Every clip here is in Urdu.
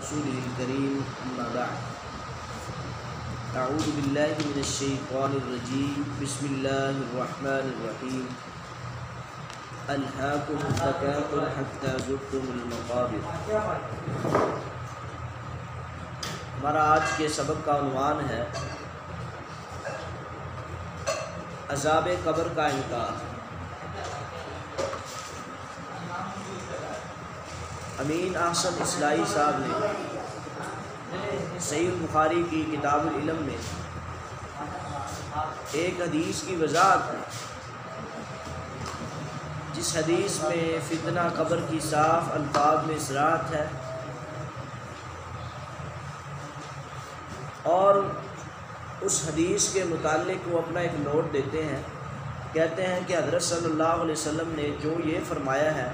رسوله الكريم أما بعد أعوذ بالله من الشيطان الرجيم بسم الله الرحمن الرحيم ألهاكم التكاثر حتى زرتم المقابر۔ ہمارا آج کے سبق کا عنوان ہے عذاب قبر کا انکار۔ امین احسن اصلاحی صاحب نے صحیح البخاری کی کتاب العلم میں ایک حدیث کی وضاحت ہے، جس حدیث میں فتنہ قبر کی صاف الفاظ میں صراحت ہے، اور اس حدیث کے متعلق وہ اپنا ایک نوٹ دیتے ہیں۔ کہتے ہیں کہ حضرت صلی اللہ علیہ وسلم نے جو یہ فرمایا ہے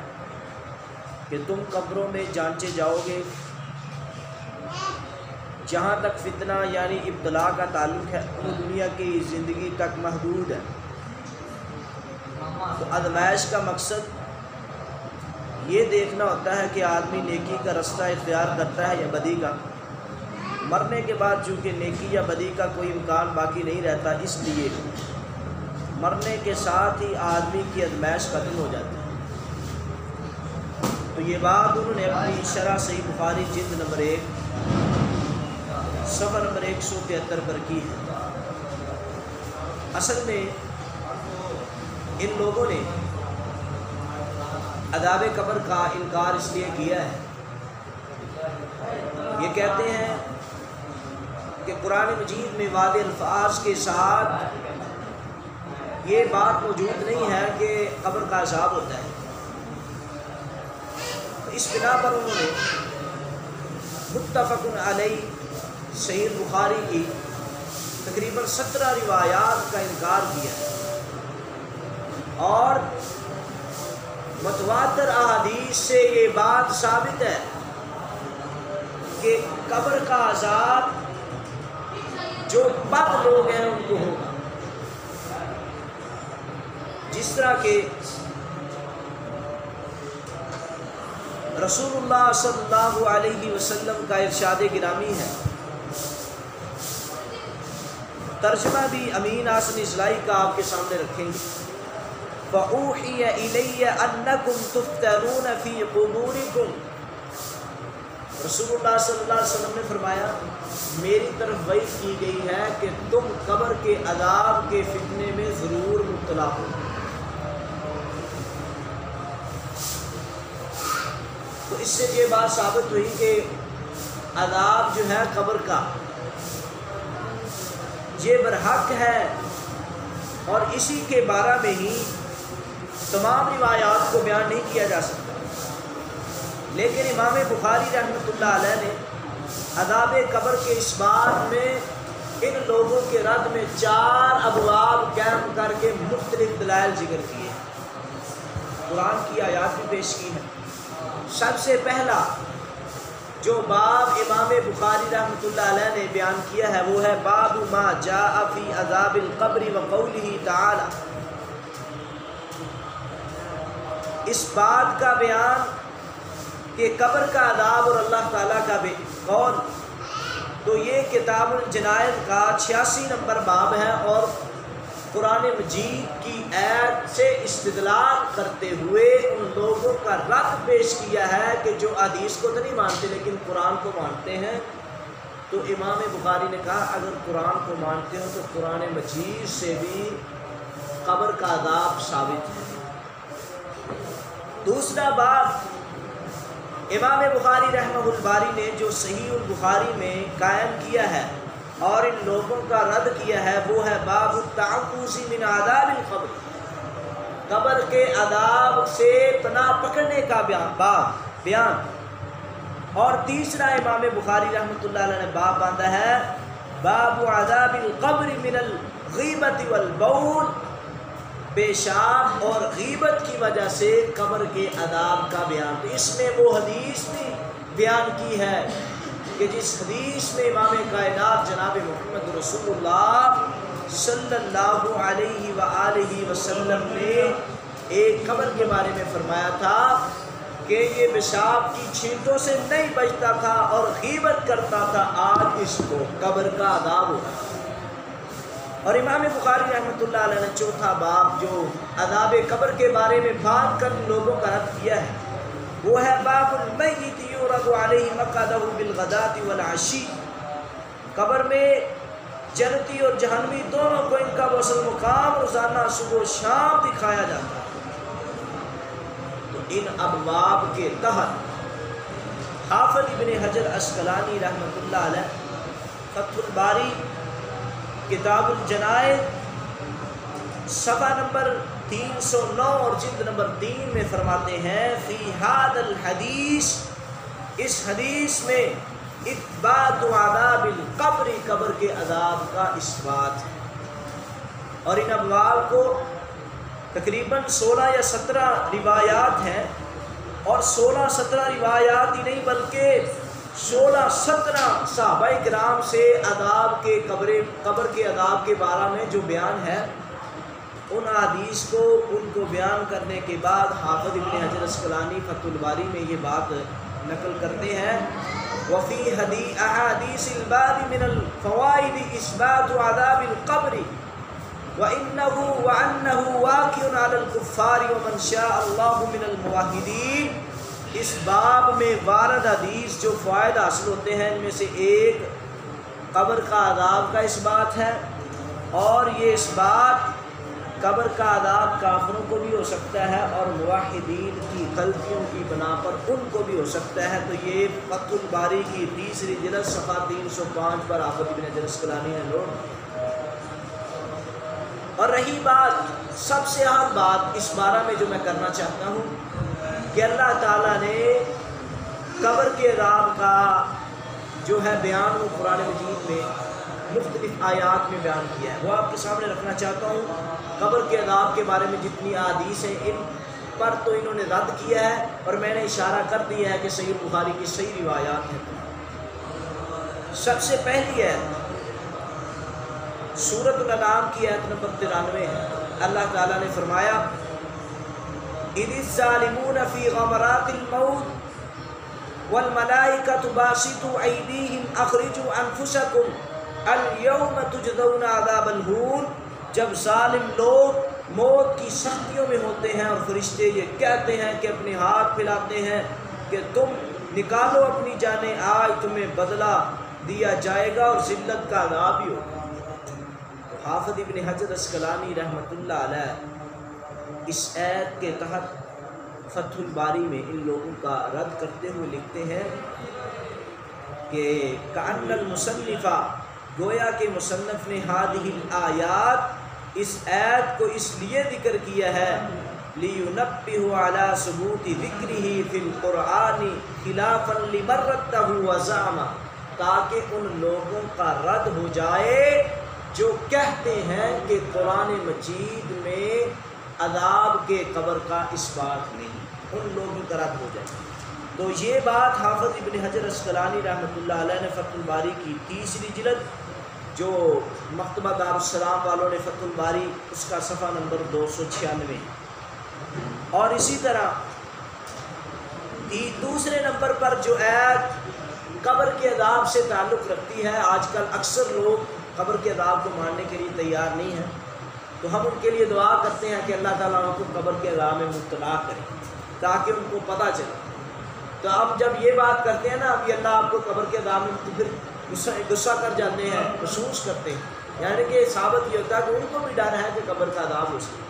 کہ تم قبروں میں جانچے جاؤ گے، جہاں تک فتنہ یعنی ابتلا کا تعلق ہے وہ دنیا کی زندگی تک محدود ہے۔ تو آزمائش کا مقصد یہ دیکھنا ہوتا ہے کہ آدمی نیکی کا رستہ اختیار کرتا ہے یا بدی کا۔ مرنے کے بعد چونکہ نیکی یا بدی کا کوئی امکان باقی نہیں رہتا، اس لیے مرنے کے ساتھ ہی آدمی کی آزمائش ختم ہو جاتی ہے۔ تو یہ بات انہوں نے اپنی شرح صحیح بخاری جلد نمبر 1 صفحہ نمبر 173 پر کی ہے۔ اصل میں ان لوگوں نے عذاب قبر کا انکار اس لیے کیا ہے، یہ کہتے ہیں کہ قرآن مجید میں واضح الفاظ کے ساتھ یہ بات موجود نہیں ہے کہ قبر کا عذاب ہوتا ہے۔ اس بنا پر انہوں نے متفق علیہ صحیح بخاری کی تقریباً 17 روایات کا انکار کیا ہے، اور متواتر احادیث سے یہ بات ثابت ہے کہ قبر کا عذاب جو بد لوگ ہیں ان کو ہوگا، جس طرح کہ رسول اللہ صلی اللہ علیہ وسلم کا ارشاد گرامی ہے۔ ترجمہ بھی امین احسن اصلاحی کا آپ کے سامنے رکھیں گے۔ فَأُوحِيَ إِلَيَّ أَنَّكُمْ تُفْتَنُونَ فِي قُبُورِكُمْ۔ رسول اللہ صلی اللہ علیہ وسلم نے فرمایا میری طرف وحی کی گئی ہے کہ تم قبر کے عذاب کے فتنے میں ضرور مبتلا ہو۔ تو اس سے یہ بات ثابت ہوئی کہ عذاب جو ہے قبر کا یہ برحق ہے، اور اسی کے بارے میں ہی تمام روایات کو بیان نہیں کیا جا سکتا۔ لیکن امام بخاری رحمۃ اللہ علیہ نے عذاب قبر کے اس بات میں ان لوگوں کے رد میں 4 ابواب قائم کر کے مختلف دلائل ذکر کیے، قرآن کی آیات بھی پیش کی ہیں۔ سب سے پہلا جو باب امام بخاری رحمۃ اللہ علیہ نے بیان کیا ہے وہ ہے باب ما جاء فی عذاب القبر وقولہ تعالی۔ اس بات کا بیان کہ قبر کا عذاب اور اللہ تعالیٰ کا قول، تو یہ کتاب الجنائز کا 86 نمبر باب ہے، اور قرآن مجید کی آیت سے استدلال کرتے ہوئے ان لوگوں کا رد پیش کیا ہے کہ جو حدیث کو تو نہیں مانتے لیکن قرآن کو مانتے ہیں۔ تو امام بخاری نے کہا اگر قرآن کو مانتے ہو تو قرآن مجید سے بھی قبر کا عذاب ثابت ہے۔ دوسرا باب امام بخاری رحمہ الباری نے جو صحیح البخاری میں قائم کیا ہے اور ان لوگوں کا رد کیا ہے وہ ہے باب التعوذ من عذاب القبر، قبر کے عذاب سے پناہ پکڑنے کا بیان۔ اور تیسرا امام بخاری رحمۃ اللہ علیہ نے باب باندھا ہے باب عذاب القبر من الغیبت والبول، پیشاب اور غیبت کی وجہ سے قبر کے عذاب کا بیان۔ تو اس میں وہ حدیث بھی بیان کی ہے کہ جس حدیث میں امام کائنات جناب محمد رسول اللہ صلی اللہ علیہ وآلہ وسلم نے ایک قبر کے بارے میں فرمایا تھا کہ یہ پیشاب کی چھینٹوں سے نہیں بچتا تھا اور غیبت کرتا تھا، آج اس کو قبر کا عذاب ہو رہا ہے۔ اور امام بخاری رحمۃ اللہ علیہ نے چوتھا باب جو عذاب قبر کے بارے میں بات کر لوگوں کا رد کیا ہے وہ ہے باب المیت یعرض علیہ مقعدہ بالغداۃ والعشی۔ قبر میں جنتی اور جہنمی دونوں کو ان کا وصل مقام روزانہ صبح و شام دکھایا جاتا ہے۔ تو ان ابواب کے تحت حافظ ابن حجر عسقلانی رحمۃ اللہ علیہ فتح الباری کتاب الجنائز صفحہ نمبر 309 اور جلد نمبر 3 میں فرماتے ہیں فی ھذا الحدیث، اس حدیث میں اثبات عذاب القبر، قبر کے عذاب کا اثبات ہے۔ اور ان ابواب کو تقریباً 16 یا 17 روایات ہیں، اور 16-17 روایات ہی نہیں بلکہ 16-17 صحابہ کرام سے عذاب کے قبر کے عذاب کے بارے میں جو بیان ہے، ان حدیث کو ان کو بیان کرنے کے بعد حافظ ابن حجر عسقلانی فتح الباری میں یہ بات نقل کرتے ہیں وفی احادیث الباب من الفوائد اثبات عذاب القبر وانه واقع على الكفار ومن شاء الله من الموحدین۔ اس باب میں وارد حدیث جو فوائد حاصل ہوتے ہیں ان میں سے ایک قبر کا عذاب کا اس بات ہے، اور یہ اس بات قبر کا عذاب کافروں کو بھی ہو سکتا ہے اور موحدین کی غلطیوں کی بنا پر ان کو بھی ہو سکتا ہے۔ تو یہ فتح الباری کی 3 جلد صفحہ 305 پر حافظ ابن حجر عسقلانی نے نوٹ۔ اور رہی بات سب سے اہم بات اس بارے میں جو میں کرنا چاہتا ہوں کہ اللہ تعالیٰ نے قبر کے عذاب کا جو ہے بیان وہ قرآن مجید میں مختلف آیات میں بیان کیا ہے، وہ آپ کے سامنے رکھنا چاہتا ہوں۔ قبر کے عذاب کے بارے میں جتنی احادیث ہیں ان پر تو انہوں نے رد کیا ہے، اور میں نے اشارہ کر دیا ہے کہ صحیح بخاری کی صحیح روایات ہیں۔ سب سے پہلی ہے سورۃ الانعام کی آیت نمبر 93 ہے۔ اللہ تعالیٰ نے فرمایا اذ الظالمون فی غمرات الموت والملائکۃ باسطوا ایدیہم اخرجوا انفسکم اليوم تجزون عذاب الہون۔ جب ظالم لوگ موت کی سختیوں میں ہوتے ہیں اور فرشتے یہ کہتے ہیں کہ اپنے ہاتھ پھیلاتے ہیں کہ تم نکالو اپنی جانیں، آج تمہیں بدلہ دیا جائے گا اور ذلت کا عذاب بھی ہوگا۔ حافظ ابن حجر عسقلانی رحمۃ اللہ علیہ اس آیت کے تحت فتح الباری میں ان لوگوں کا رد کرتے ہوئے لکھتے ہیں کہ کأن المصنف، گویا کہ مصنف نے هذه الآیات، اس آیت کو اس لیے ذکر کیا ہے لِيُنَبِّهُ عَلَى ثُبُوتِ ذِكْرِهِ فِي الْقُرْآنِ خِلَافًا لِمَرَّتَهُ وَزَعْمَ، تاکہ ان لوگوں کا رد ہو جائے جو کہتے ہیں کہ قرآن مجید میں عذاب کے قبر کا اس بات نہیں، ان لوگوں کا رد ہو جائے۔ تو یہ بات حافظ ابن حجر عسقلانی رحمۃ اللہ علیہ نے فتح الباری کی 3 جلد جو مکتبہ دارالسلام والوں نے فتح الباری اس کا صفحہ نمبر 296، اور اسی طرح دوسرے نمبر پر جو آیت قبر کے عذاب سے تعلق رکھتی ہے، آج کل اکثر لوگ قبر کے عذاب کو ماننے کے لیے تیار نہیں ہیں، تو ہم ان کے لیے دعا کرتے ہیں کہ اللہ تعالیٰ ان کو قبر کے عذاب میں مبتلا کرے تاکہ ان کو پتہ چلے۔ تو اب جب یہ بات کرتے ہیں نا ابھی اللہ آپ کو قبر کے عذاب میں، تو پھر غصہ کر جاتے ہیں، محسوس کرتے ہیں، یعنی کہ ثابت یہ ہوتا ہے کہ ان کو بھی ڈر ہے کہ قبر کا عذاب ہو سکے۔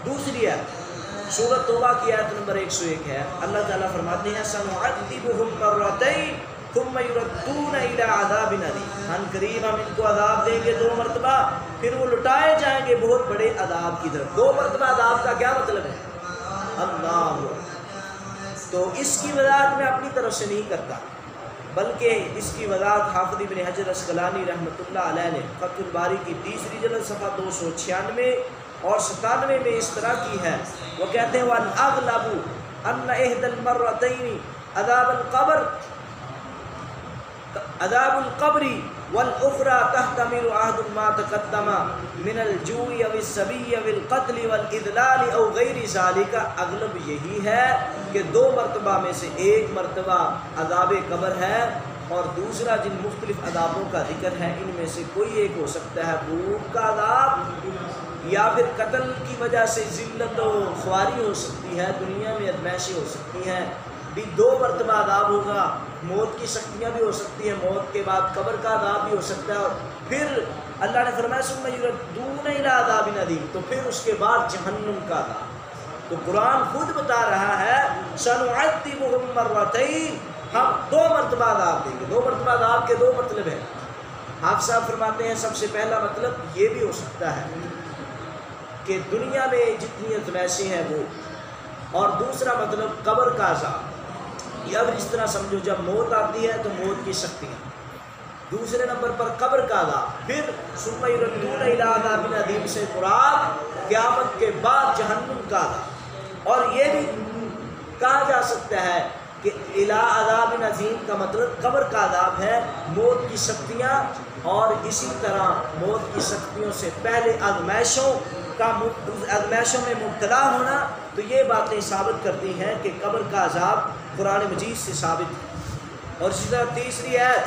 دوسری ہے سورۃ توبہ کی آیت نمبر 101 ہے، اللہ تعالیٰ فرماتے ہیں سَنُعَذِّبُهُمْ مَرَّتَيْنِ ثُمَّ يُرَدُّونَ إِلَىٰ عَذَابٍ عَظِيمٍ، ہم قریب ہم ان کو عذاب دیں گے 2 مرتبہ، پھر وہ لٹائے جائیں گے بہت بڑے عذاب کی طرف۔ 2 مرتبہ عذاب کا کیا مطلب ہے؟ اللہ، تو اس کی وضاحت میں اپنی طرف سے نہیں کرتا، بلکہ اس کی وضاحت حافظ ابن حجر عسقلانی رحمۃ اللہ علیہ نے فتح الباری کی 3 جلد صفحہ 296 اور 97 میں اس طرح کی ہے۔ وہ کہتے ہیں وَالْأَغْلَبُ أَنَّ إِحْدَى الْمَرَّتَيْنِ عَذَابَ الْقَبْرِ عذاب القبر والاخرى تحتمل عهد ما تقدم من الجوع او السبي او القتل والاذلال او غیر ذلك، اغلب یہی ہے کہ دو مرتبہ میں سے ایک مرتبہ عذاب قبر ہے اور دوسرا جن مختلف عذابوں کا ذکر ہے ان میں سے کوئی ایک ہو سکتا ہے بھوک کا عذاب، یا پھر قتل کی وجہ سے ذلت و خواری ہو سکتی ہے، دنیا میں ازمائشیں ہو سکتی ہیں، بھی دو مرتبہ عذاب ہوگا، موت کی سختیاں بھی ہو سکتی ہیں، موت کے بعد قبر کا عذاب بھی ہو سکتا ہے، اور پھر اللہ نے فرمایا ثم یردون الی عذاب عظیم، تو پھر اس کے بعد جہنم کا عذاب۔ تو قرآن خود بتا رہا ہے سنعذبہم مرتین، ہم دو مرتبہ عذاب دیں گے۔ دو مرتبہ عذاب کے دو مطلب ہیں، آپ صاحب فرماتے ہیں سب سے پہلا مطلب یہ بھی ہو سکتا ہے کہ دنیا میں جتنی ازمائشیں ہیں وہ، اور دوسرا مطلب قبر کا عذاب، یا اب اس طرح سمجھو جب موت آتی ہے تو موت کی سختیاں، دوسرے نمبر پر قبر کا عذاب، پھر ثم یردون الی عذاب عظیم سے مراد قیامت کے بعد جہنم کا عذاب۔ اور یہ بھی کہا جا سکتا ہے کہ الی عذاب عظیم کا مطلب قبر کا عذاب ہے، موت کی سختیاں، اور اسی طرح موت کی سختیوں سے پہلے ازمائشوں میں مبتلا ہونا، تو یہ باتیں ثابت کرتی ہیں کہ قبر کا عذاب قرآن مجید سے ثابت ہے۔ اور اسی طرح تیسری آیت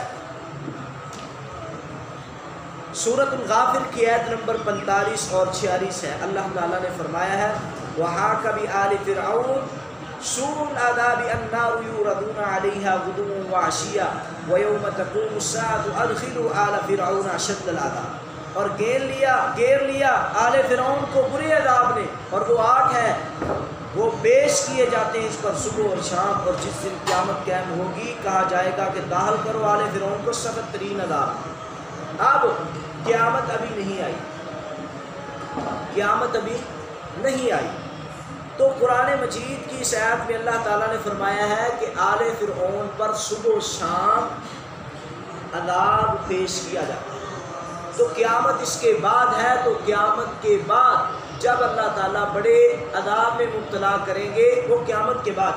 سورۃ الغافر کی آیت نمبر 45 اور 46 ہے، اللہ تعالیٰ نے فرمایا ہے وَحَاكَ بِآلِ فِرْعَوْنَ سُوءُ الْعَذَابِ النَّارُ يُعْرَضُونَ عَلَيْهَا غُدُوًّا وَعَشِيًّا وَيَوْمَ تَقُومُ السَّاعَةُ أَدْخِلُوا آلَ فِرْعَوْنَ أَشَدَّ الْعَذَابِ، اور گھیر لیا آل فرعون کو برے عذاب نے، اور وہ آگ ہے، وہ پیش کیے جاتے ہیں اس پر صبح اور شام، اور جس دن قیامت قائم ہوگی کہا جائے گا کہ داخل کرو آل فرعون کو سخت ترین عذاب۔ اب قیامت ابھی نہیں آئی، قیامت ابھی نہیں آئی، تو قرآن مجید کی اس آیت میں اللہ تعالیٰ نے فرمایا ہے کہ آل فرعون پر صبح و شام عذاب پیش کیا جاتا ہے۔ تو قیامت اس کے بعد ہے، تو قیامت کے بعد جب اللہ تعالیٰ بڑے عذاب میں مبتلا کریں گے وہ قیامت کے بعد،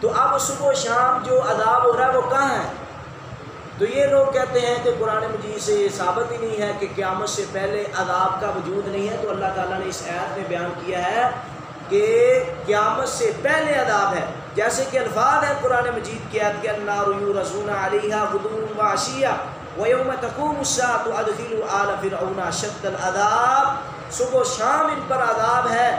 تو اب صبح و شام جو عذاب ہو رہا ہے وہ کہاں ہے؟ تو یہ لوگ کہتے ہیں کہ قرآن مجید سے یہ ثابت ہی نہیں ہے کہ قیامت سے پہلے عذاب کا وجود نہیں ہے، تو اللہ تعالیٰ نے اس آیت میں بیان کیا ہے کہ قیامت سے پہلے عذاب ہے، جیسے کہ الفاظ ہیں قرآن مجید کی آیت کے النار یعرضون علیہا غدوا وعشیا وَيَوْمَ تَقُومُ السَّاعَةُ أَدْخِلُوا آلَ فِرْعَوْنَ أَشَدَّ الْعَذَابِ، صبح و شام ان پر عذاب ہے،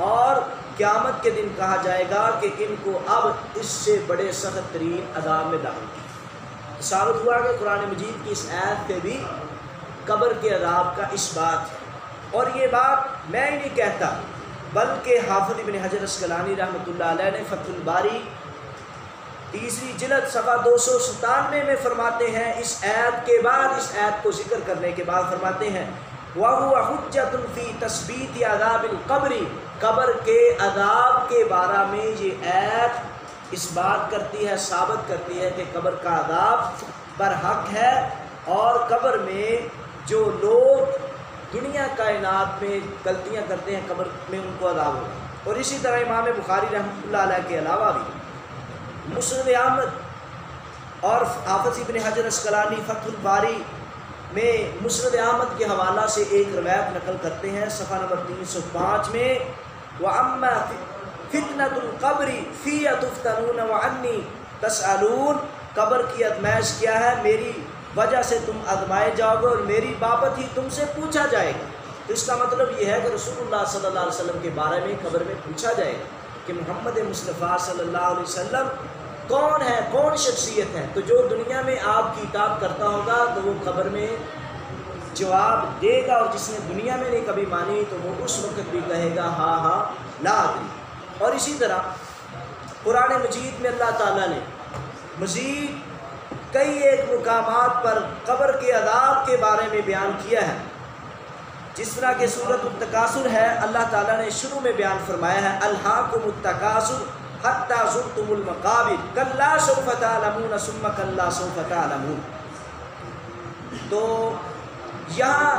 اور قیامت کے دن کہا جائے گا کہ ان کو اب اس سے بڑے سخت ترین عذاب میں داخل کیا۔ ثابت ہوا کہ قرآن مجید کی اس آیت پہ بھی قبر کے عذاب کا اس بات ہے، اور یہ بات میں ہی نہیں کہتا بلکہ حافظ ابن حجر اسقلانی رحمۃ اللہ علیہ نے فتح الباری تیسری جلد صفحہ 297 میں فرماتے ہیں، اس آیت کے بعد، اس آیت کو ذکر کرنے کے بعد فرماتے ہیں وَهُوَ حُجَّةٌ فِي تَثْبِيتِ عَذَابِ الْقَبْرِ، قبر کے عذاب کے بارے میں یہ آیت اس بات کرتی ہے، ثابت کرتی ہے کہ قبر کا عذاب برحق ہے، اور قبر میں جو لوگ دنیا کائنات میں غلطیاں کرتے ہیں قبر میں ان کو عذاب ہوگا۔ اور اسی طرح امام بخاری رحمۃ اللہ علیہ کے علاوہ بھی مسند احمد اور حافظ ابن حجر اسقلانی فتح الباری میں مسند احمد کے حوالہ سے ایک روایت نقل کرتے ہیں صفحہ نمبر 305 میں وَأَمَّا فِتْنَةُ الْقَبْرِ فِيَّ تُفْتَنُونَ وَعَنِّي تَسْأَلُونَ، قبر کی ازمائش کیا ہے، میری وجہ سے تم ازمائے جاؤ گے اور میری بابت ہی تم سے پوچھا جائے گا۔ تو اس کا مطلب یہ ہے کہ رسول اللہ صلی اللہ علیہ وسلم کے بارے میں قبر میں پوچھا جائے گا کہ محمد مصطفیٰ صلی اللہ علیہ وسلم کون ہے، کون شخصیت ہے، تو جو دنیا میں آپ کی اطاعت کرتا ہوگا تو وہ قبر میں جواب دے گا، اور جس نے دنیا میں نہیں کبھی مانی تو وہ اس وقت بھی کہے گا ہاں ہاں لا ادری۔ اور اسی طرح قرآن مجید میں اللہ تعالیٰ نے مزید کئی ایک مقامات پر قبر کے عذاب کے بارے میں بیان کیا ہے، جس طرح کہ سورۃ التکاثر ہے، اللہ تعالیٰ نے شروع میں بیان فرمایا ہے الہاکم التکاثر حتی زرتم المقابر کلا سوف تعلمون ثم کلا سوف تعلمون۔ تو یہاں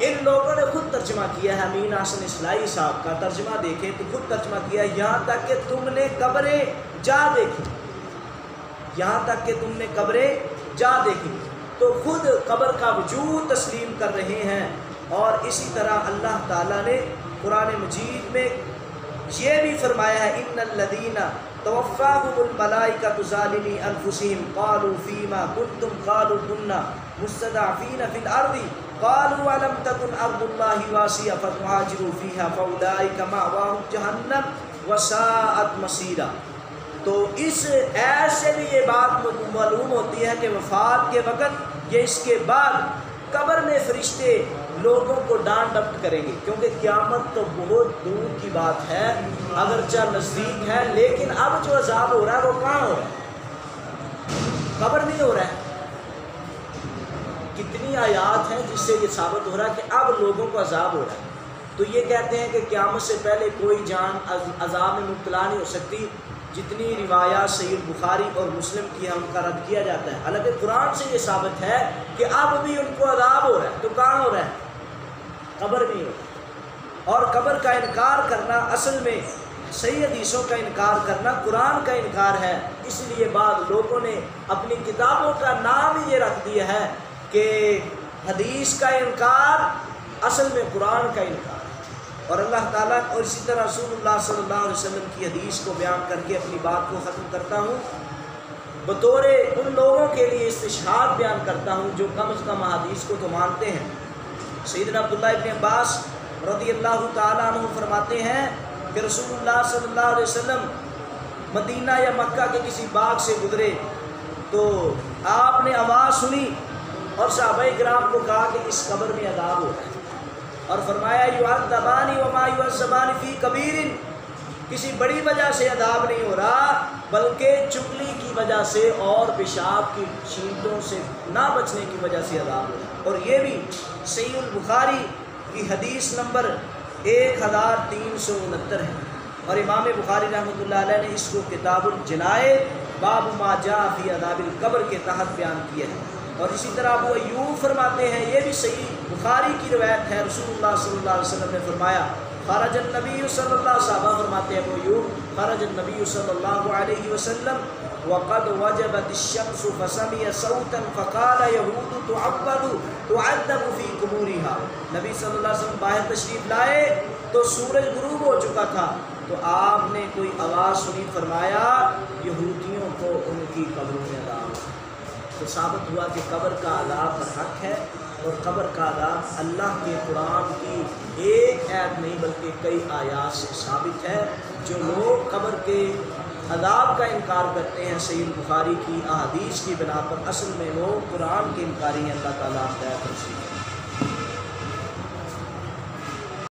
ان لوگوں نے خود ترجمہ کیا ہے، امین حسن اصلاحی صاحب کا ترجمہ دیکھیں تو خود ترجمہ کیا یہاں تک کہ تم نے قبریں جا دیکھی، یہاں تک کہ تم نے قبریں جا دیکھیں تو خود قبر کا وجود تسلیم کر رہے ہیں۔ اور اسی طرح اللہ تعالیٰ نے قرآن مجید میں یہ بھی فرمایا ہے ان الذین توفاهم الملائکۃ ظالمی انفسہم قالوا فیما کنتم قالوا کنا مستضعفین فی الارض قالوا الم تکن ارض اللہ واسعۃ فتہاجروا فیہا فاولئک مأواہم جہنم وساءت مصیرا۔ تو اس ایت سے بھی یہ بات معلوم ہوتی ہے کہ وفات کے وقت یا اس کے بعد قبر میں فرشتے لوگوں کو ڈانٹ ڈپٹ کریں گے، کیونکہ قیامت تو بہت دور کی بات ہے، اگرچہ نزدیک ہے، لیکن اب جو عذاب ہو رہا ہے وہ کہاں ہو رہا ہے؟ قبر نہیں ہو رہا ہے۔ کتنی آیات ہیں جس سے یہ ثابت ہو رہا ہے کہ اب لوگوں کو عذاب ہو رہا ہے۔ تو یہ کہتے ہیں کہ قیامت سے پہلے کوئی جان عذاب میں مبتلا نہیں ہو سکتی۔ جتنی روایات صحیح بخاری اور مسلم کی ہیں ان کا رد کیا جاتا ہے، حالانکہ قرآن سے یہ ثابت ہے کہ اب بھی ان کو عذاب ہو رہا ہے۔ تو کہاں ہو رہا ہے؟ قبر میں ہو رہا ہے۔ اور قبر کا انکار کرنا اصل میں صحیح حدیثوں کا انکار کرنا قرآن کا انکار ہے۔ اس لیے بعض لوگوں نے اپنی کتابوں کا نام ہی یہ رکھ دیا ہے کہ حدیث کا انکار اصل میں قرآن کا انکار۔ اور اللہ تعالیٰ اور اسی طرح رسول اللہ صلی اللہ علیہ وسلم کی حدیث کو بیان کر کے اپنی بات کو ختم کرتا ہوں۔ بطور ان لوگوں کے لیے استشہاد بیان کرتا ہوں جو کم از کم حدیث کو تو مانتے ہیں۔ سیدنا عبداللہ ابن عباس رضی اللہ تعالیٰ عنہ فرماتے ہیں کہ رسول اللہ صلی اللہ علیہ وسلم مدینہ یا مکہ کے کسی باغ سے گزرے تو آپ نے آواز سنی اور صحابہ کرام کو کہا کہ اس قبر میں عذاب ہو رہا ہے، اور فرمایا یعذبان وما یعذبان فی کبیر، کسی بڑی وجہ سے عذاب نہیں ہو رہا بلکہ چغلی کی وجہ سے اور پیشاب کی چھینٹوں سے نہ بچنے کی وجہ سے عذاب ہو رہا ہے۔ اور یہ بھی صحیح البخاری کی حدیث نمبر 1369 ہے، اور امام بخاری رحمۃ اللہ علیہ نے اس کو کتاب الجنائز باب ما جاء فی عذاب القبر کے تحت بیان کیا ہے۔ اور اسی طرح ابو ایوب فرماتے ہیں، یہ بھی صحیح بخاری کی روایت ہے، رسول اللہ صلی اللہ علیہ وسلم نے فرمایا خرج النبی صلی اللہ، صحابہ فرماتے ہیں ابو ایوب، خرج النبی صلی اللہ علیہ وسلم وقد وجبت الشمس فسمع صوتا فقال يهود تعذب في قبورها۔ نبی صلی اللہ علیہ وسلم باہر تشریف لائے تو سورج غروب ہو چکا تھا، تو آپ نے کوئی آواز سنی، فرمایا یہودیوں کو ان کی قبروں میں عذاب۔ تو ثابت ہوا کہ قبر کا عذاب برحق ہے، اور قبر کا عذاب اللہ کے قرآن کی ایک آیت نہیں بلکہ کئی آیات سے ثابت ہے۔ جو لوگ قبر کے عذاب کا انکار کرتے ہیں صحیح بخاری کی احادیث کی بنا پر، اصل میں وہ قرآن کے انکاری ہیں۔ اللہ تعالیٰ ہدایت نصیب کرے۔